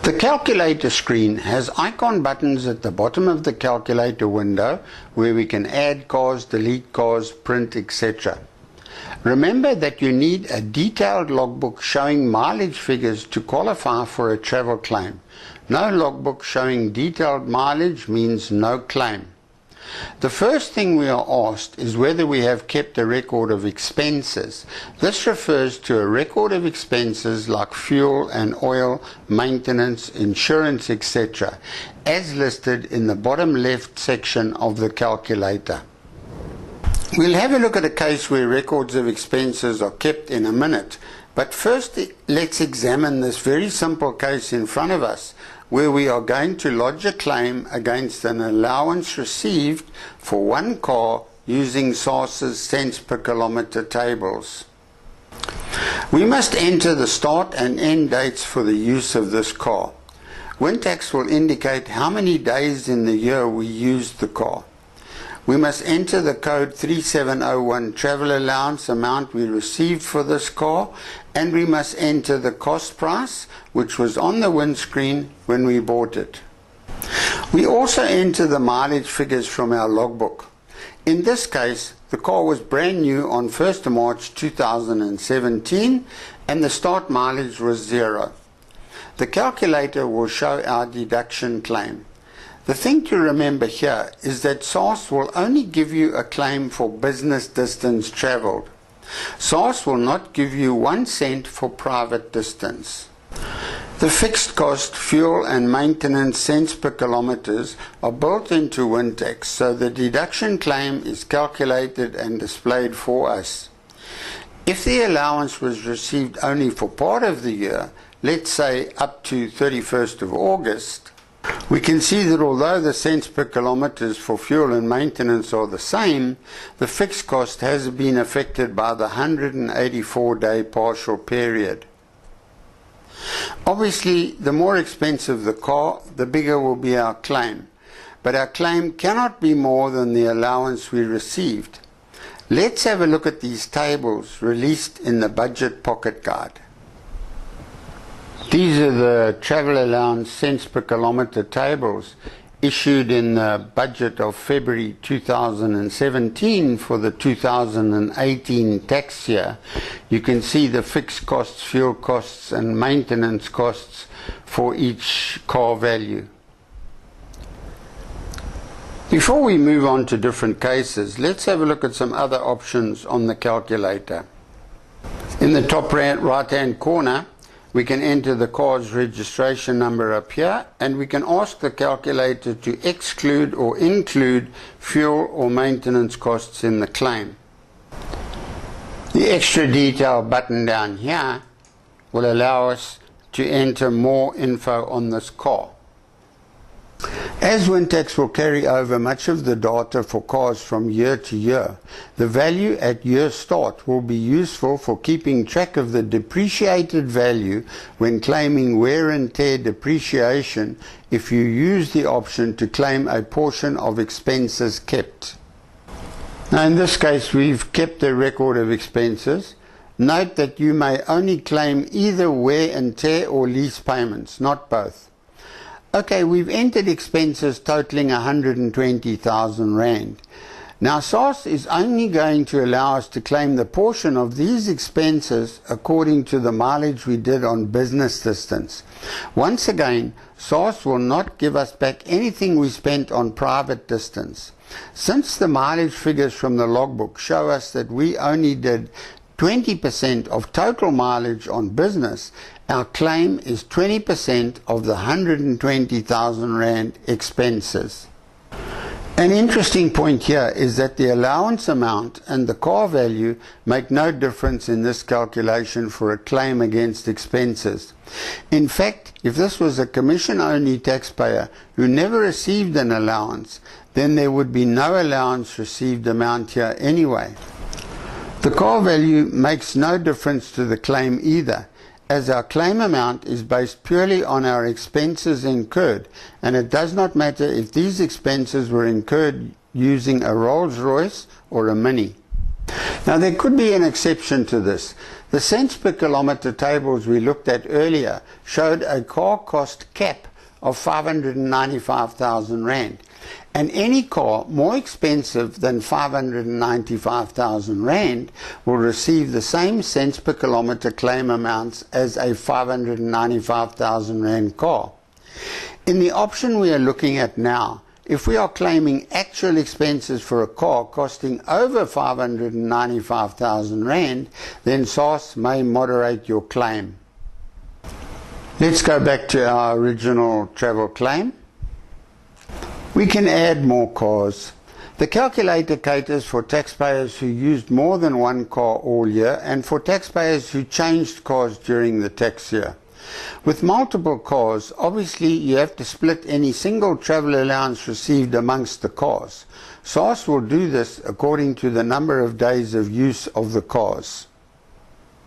The calculator screen has icon buttons at the bottom of the calculator window where we can add cars, delete cars, print, etc. Remember that you need a detailed logbook showing mileage figures to qualify for a travel claim. No logbook showing detailed mileage means no claim. The first thing we are asked is whether we have kept a record of expenses. This refers to a record of expenses like fuel and oil, maintenance, insurance, etc., as listed in the bottom left section of the calculator. We'll have a look at a case where records of expenses are kept in a minute, but first let's examine this very simple case in front of us, where we are going to lodge a claim against an allowance received for one car using SARS's cents per kilometre tables. We must enter the start and end dates for the use of this car. WinTax will indicate how many days in the year we used the car. We must enter the code 3701 travel allowance amount we received for this car, and we must enter the cost price, which was on the windscreen when we bought it. We also enter the mileage figures from our logbook. In this case, the car was brand new on 1st of March 2017 and the start mileage was 0. The calculator will show our deduction claim. The thing to remember here is that SARS will only give you a claim for business distance travelled. SARS will not give you 1 cent for private distance. The fixed cost, fuel and maintenance cents per kilometres are built into WinTax, so the deduction claim is calculated and displayed for us. If the allowance was received only for part of the year, let's say up to 31st of August, we can see that although the cents per kilometres for fuel and maintenance are the same, the fixed cost has been affected by the 184-day partial period. Obviously, the more expensive the car, the bigger will be our claim. But our claim cannot be more than the allowance we received. Let's have a look at these tables released in the Budget Pocket Guide. These are the travel allowance cents per kilometre tables issued in the budget of February 2017 for the 2018 tax year. You can see the fixed costs, fuel costs and maintenance costs for each car value. Before we move on to different cases, let's have a look at some other options on the calculator. In the top right hand corner, we can enter the car's registration number up here, and we can ask the calculator to exclude or include fuel or maintenance costs in the claim. The extra detail button down here will allow us to enter more info on this car. As WinTax will carry over much of the data for cars from year to year, the value at year start will be useful for keeping track of the depreciated value when claiming wear and tear depreciation if you use the option to claim a portion of expenses kept. Now in this case we've kept a record of expenses. Note that you may only claim either wear and tear or lease payments, not both. Okay, we've entered expenses totaling 120,000 Rand. Now SARS is only going to allow us to claim the portion of these expenses according to the mileage we did on business distance. Once again, SARS will not give us back anything we spent on private distance. Since the mileage figures from the logbook show us that we only did 20% of total mileage on business, our claim is 20% of the 120,000 Rand expenses. An interesting point here is that the allowance amount and the car value make no difference in this calculation for a claim against expenses. In fact, if this was a commission-only taxpayer who never received an allowance, then there would be no allowance received amount here anyway. The car value makes no difference to the claim either, as our claim amount is based purely on our expenses incurred, and it does not matter if these expenses were incurred using a Rolls-Royce or a Mini. Now there could be an exception to this. The cents per kilometre tables we looked at earlier showed a car cost cap of 595,000 Rand. And any car more expensive than 595,000 Rand will receive the same cents per kilometre claim amounts as a 595,000 Rand car. In the option we are looking at now, if we are claiming actual expenses for a car costing over 595,000 Rand, then SARS may moderate your claim. Let's go back to our original travel claim. We can add more cars. The calculator caters for taxpayers who used more than one car all year and for taxpayers who changed cars during the tax year. With multiple cars, obviously you have to split any single travel allowance received amongst the cars. SARS will do this according to the number of days of use of the cars.